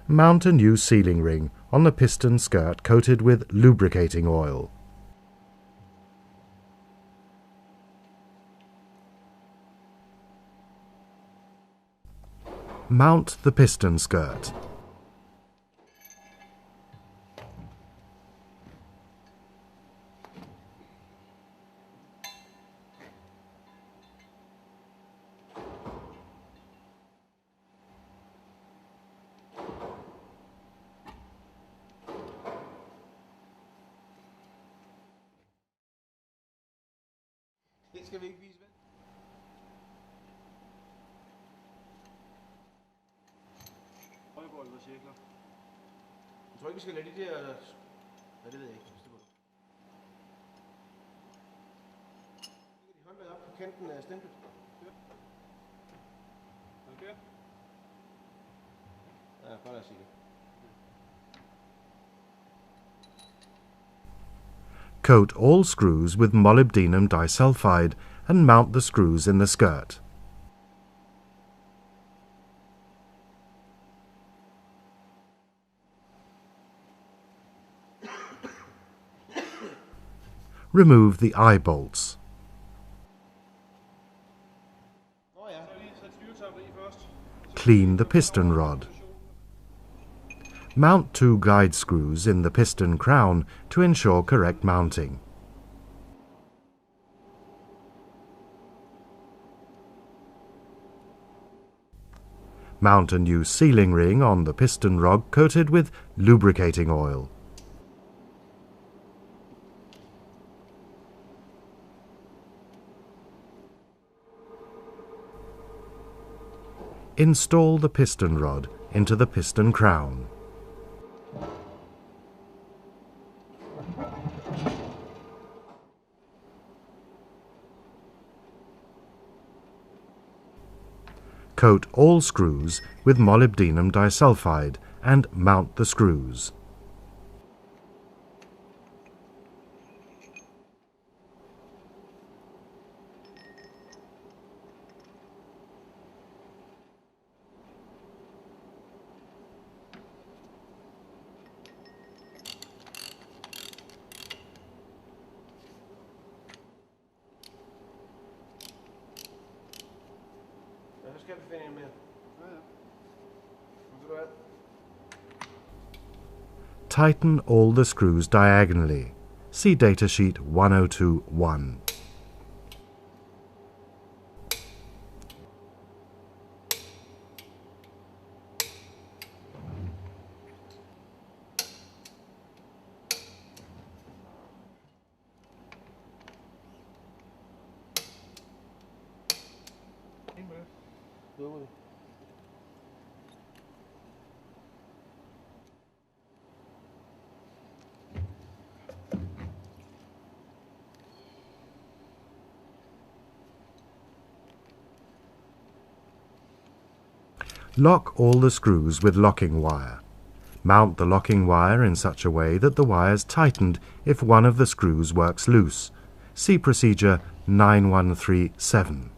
Mount a new sealing ring on the piston skirt coated with lubricating oil. Mount the piston skirt. Skal vi ikke vise vel? Højbold og cirkler. Jeg tror ikke, vi skal lade de der... Ja, det ved jeg ikke. Det må du. Lægger de håndlaget op på kanten af stemplet. Okay. Ja, bare lad os sige det. Coat all screws with molybdenum disulfide and mount the screws in the skirt. Remove the eye bolts. Clean the piston rod. Mount 2 guide screws in the piston crown to ensure correct mounting. Mount a new sealing ring on the piston rod coated with lubricating oil. Install the piston rod into the piston crown. Coat all screws with molybdenum disulfide and mount the screws. Tighten all the screws diagonally. See datasheet 1021. Lock all the screws with locking wire. Mount the locking wire in such a way that the wire is tightened if one of the screws works loose. See procedure 9137.